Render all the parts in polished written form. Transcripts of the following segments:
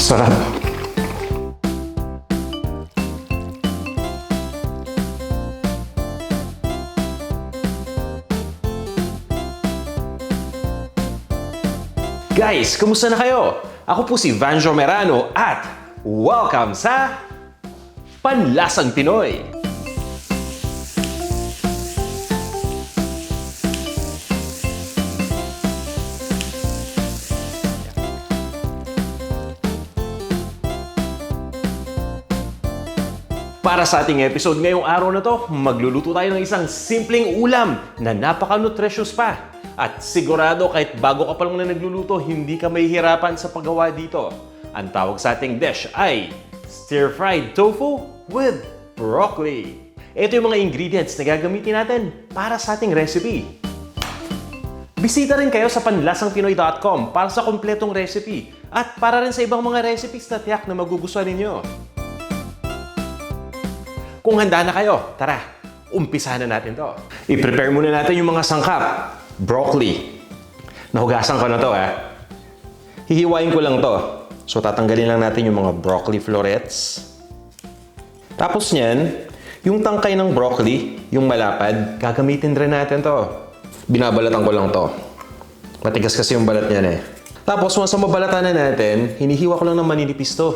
Sarap. Guys, kumusta na kayo? Ako po si Vanjo Merano at welcome sa Panlasang Pinoy! Para sa ating episode ngayong araw na to, magluluto tayo ng isang simpleng ulam na napaka-nutritious pa. At sigurado kahit bago ka pa lang na nagluluto, hindi ka mahihirapan sa paggawa dito. Ang tawag sa ating dish ay stir-fried tofu with broccoli. Ito yung mga ingredients na gagamitin natin para sa ating recipe. Bisita rin kayo sa panlasangpinoy.com para sa kompletong recipe at para rin sa ibang mga recipes na tiyak na magugustuhan ninyo. Kung handa na kayo, tara, umpisahan na natin to. I-prepare muna natin yung mga sangkap. Broccoli. Nahugasan ko na to Hihiwain ko lang to. So tatanggalin lang natin yung mga broccoli florets. Tapos niyan, yung tangkay ng broccoli, yung malapad, gagamitin rin natin to. Binabalatan ko lang to. Matigas kasi yung balat niyan Tapos once mabalatan na natin, hinihiwa ko lang ng maninipis to.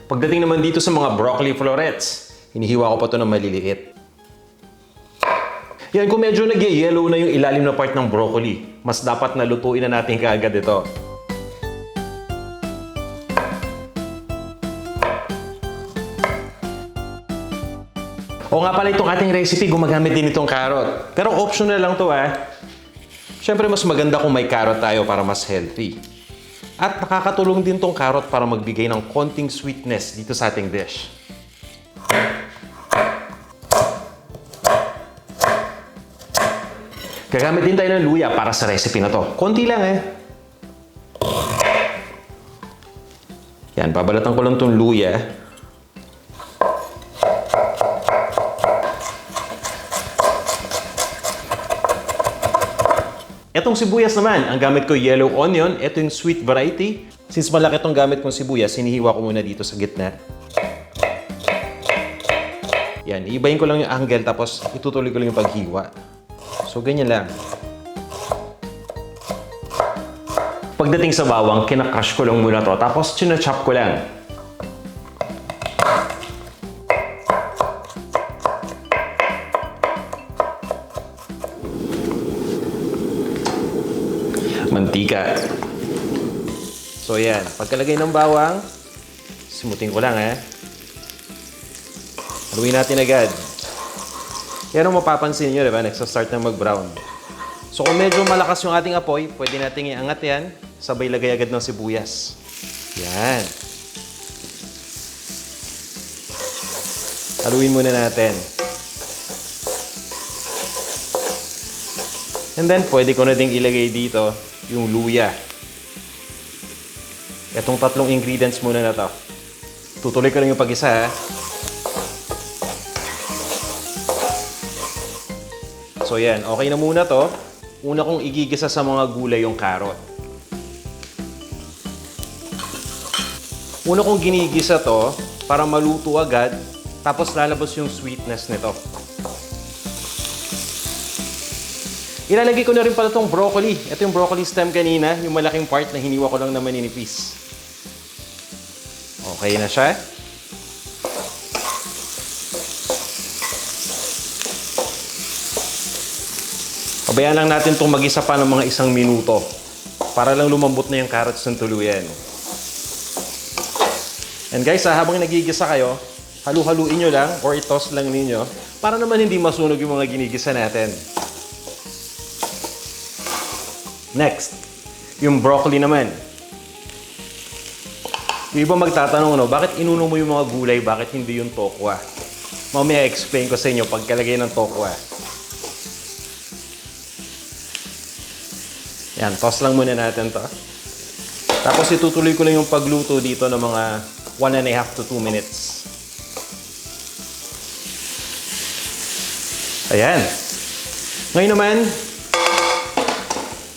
Pagdating naman dito sa mga broccoli florets, hinihiwa ko pa ito ng maliliit. Yan, kung medyo nag-yellow na yung ilalim na part ng broccoli, mas dapat na lutuin na natin kaagad ito. O nga pala, itong ating recipe, gumagamit din itong carrot. Pero optional lang to Siyempre, mas maganda kung may carrot tayo para mas healthy. At nakakatulong din tong carrot para magbigay ng konting sweetness dito sa ating dish. Gagamit din tayo ng luya para sa recipe na to. Konti lang Yan, babalatan ko lang tong luya. Etong sibuyas naman, ang gamit ko yellow onion. Ito yung sweet variety. Since malaki itong gamit kong sibuyas, hinihiwa ko muna dito sa gitna. Yan, iibahin ko lang yung angle tapos itutuloy ko lang yung paghiwa. So, ganyan lang. Pagdating sa bawang, kinakrush ko lang muna to. Tapos, china-chop ko lang. Mantika. So, yan. Pagkalagay ng bawang, simutin ko lang, haluin natin agad. Yan ang mapapansin nyo, diba? Nagsa-start na mag-brown. So, kung medyo malakas yung ating apoy, pwede natin iangat yan. Sabay lagay agad ng sibuyas. Yan. Haluin muna natin. And then, pwede ko na ding ilagay dito yung luya. Itong tatlong ingredients muna na to. Tutuloy ko lang yung pag-isa, So yan, okay na muna to. Una kong igigisa sa mga gulay yung carrot. Una kong ginigisa to para maluto agad, tapos lalabas yung sweetness nito. Ilalagay ko na rin pala itong broccoli. Ito yung broccoli stem kanina, yung malaking part na hiniwa ko lang na maninipis. Okay na siya. Pabayaan lang natin itong mag-isa pa ng mga 1 minuto para lang lumambot na yung carrots ng tuluyan. And guys, habang nagigisa kayo, halu-haluin nyo lang or i-toss lang ninyo para naman hindi masunog yung mga ginigisa natin. Next, yung broccoli naman. Yung iba magtatanong, bakit inuno mo yung mga gulay, bakit hindi yung tokwa? Mamaya explain ko sa inyo pagkalagay ng tokwa. Yan, toss lang muna natin to. Tapos itutuloy ko lang yung pagluto dito ng mga 1.5 to 2 minutes. Ayan. Ngayon naman,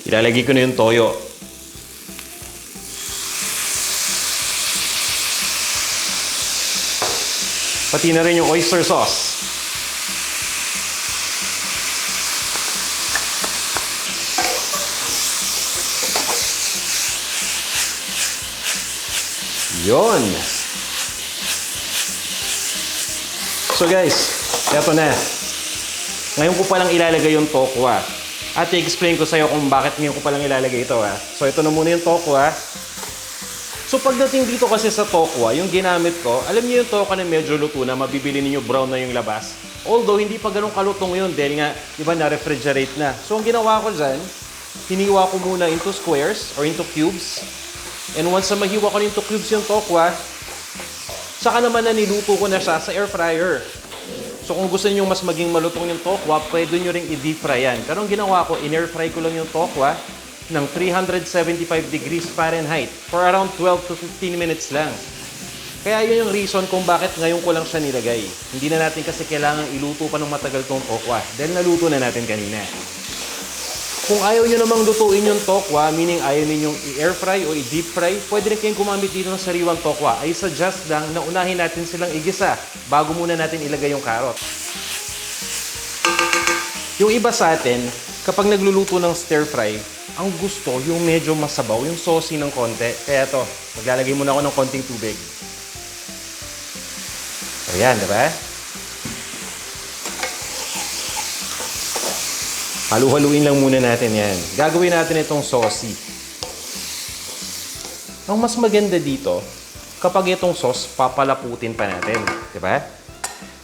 ilalagay ko na yung toyo. Pati na rin yung oyster sauce. Yon. So guys, eto na. Ngayon ko palang ilalagay yung tokwa. At i-explain ko sa'yo kung bakit ngayon ko palang ilalagay ito. So ito na muna yung tokwa. So pagdating dito kasi sa tokwa, yung ginamit ko, alam niyo yung tokwa na medyo luto na, mabibili ninyo brown na yung labas. Although hindi pa ganun kalutong yun dahil nga, iba na-refrigerate na. So ang ginawa ko dyan, hiniwa ko muna into squares or into cubes. And once na mahiwa ko into cubes yung tokwa, saka naman na niluto ko na siya sa air fryer. So kung gusto niyo mas maging malutong yung tokwa, pwede nyo ring i-deep fry yan. Pero ang ginawa ko, in-air fry ko lang yung tokwa ng 375 degrees Fahrenheit for around 12 to 15 minutes lang. Kaya yun yung reason kung bakit ngayon ko lang siya nilagay. Hindi na natin kasi kailangan iluto pa ng matagal tong tokwa dahil naluto na natin kanina. Kung ayaw nyo namang lutuin yung tokwa, meaning ayaw ninyong i-air fry o i-deep fry, pwede rin kayong gumamit dito ng sariwang tokwa. I suggest lang na unahin natin silang igisa bago muna natin ilagay yung carrot. Yung iba sa atin, kapag nagluluto ng stir fry, ang gusto yung medyo masabaw, yung saucy ng konti. Kaya to, maglalagay muna ako ng konting tubig. Ayan, diba? Halu-haluin lang muna natin yan. Gagawin natin itong saucy. Ang mas maganda dito, kapag itong sauce, papalaputin pa natin. Diba?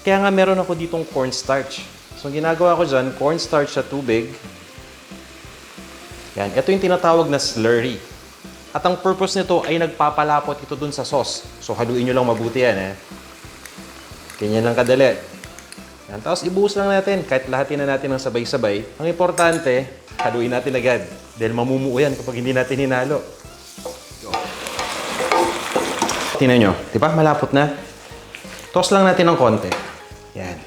Kaya nga meron ako ditong cornstarch. So, ginagawa ko dyan, cornstarch sa tubig. Yan. Ito yung tinatawag na slurry. At ang purpose nito ay nagpapalapot ito dun sa sauce. So, haluin nyo lang mabuti yan. Ganyan lang kadali. Yan. Tapos ibuhos lang natin kahit lahatin na natin ng sabay-sabay. Ang importante, haluin natin agad. Dahil mamumuo yan kapag hindi natin hinalo. Tingnan nyo. Diba? Malapot na. Toss lang natin ng konti. Yan.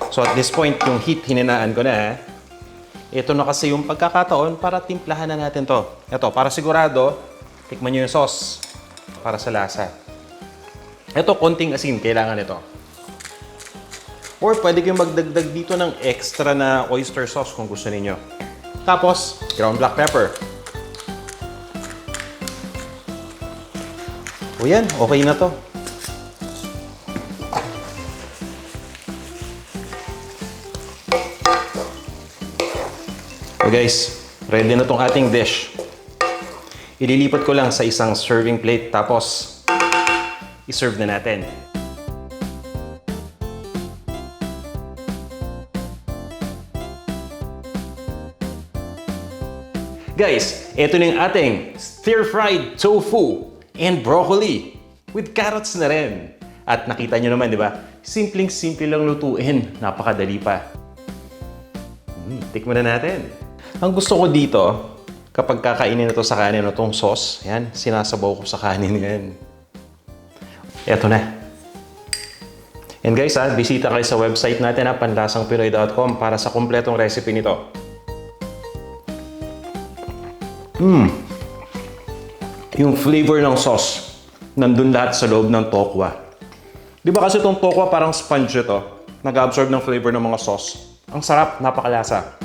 So at this point, yung heat hininaan ko na. Ito na kasi yung pagkakataon para timplahan na natin to. Ito, para sigurado, tikman nyo yung sauce para sa lasa. Ito, konting asin. Kailangan ito. Or pwede kayong magdagdag dito ng extra na oyster sauce kung gusto niyo. Tapos, ground black pepper. O yan, okay na to. So guys, ready na tong ating dish. Ililipat ko lang sa isang serving plate tapos i-serve na natin. Guys, ito na yung ating stir-fried tofu and broccoli with carrots na rin. At nakita nyo naman, di ba? Simpleng-simple lang lutuin. Napakadali pa. Tikman na natin. Ang gusto ko dito, kapag kakainin ito sa kanin, itong sauce, yan, sinasabaw ko sa kanin yan. Ito na. And guys, bisita kayo sa website natin, panlasangpinoy.com para sa kumpletong recipe nito. Yung flavor ng sauce, nandun lahat sa loob ng tokwa. Di ba kasi itong tokwa parang sponge ito, nag-absorb ng flavor ng mga sauce. Ang sarap, napakalasa.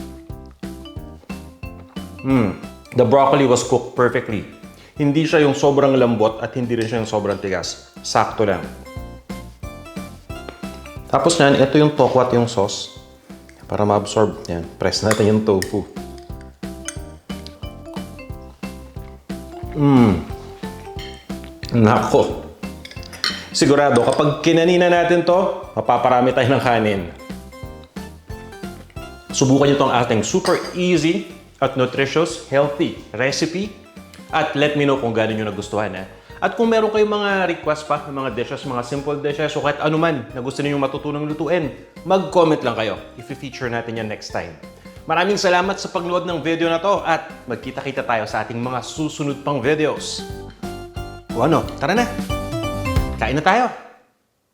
The broccoli was cooked perfectly. Hindi siya yung sobrang lambot at hindi rin siya yung sobrang tigas. Sakto lang. Tapos yan, ito yung tokwa at yung sauce. Para ma-absorb. Yan, press natin yung tofu. Nako. Sigurado, kapag kinanina natin to, mapaparami tayo ng kanin. Subukan nyo itong ating super easy at nutritious, healthy recipe. At let me know kung gano'n nyo nagustuhan. At kung meron kayong mga request pa, mga dishes, mga simple dishes, o kahit anuman na gusto niyo matutunang lutuin, mag-comment lang kayo. I-feature natin yan next time. Maraming salamat sa pagnood ng video na to at magkita-kita tayo sa ating mga susunod pang videos. O ano, tara na! Kain na tayo!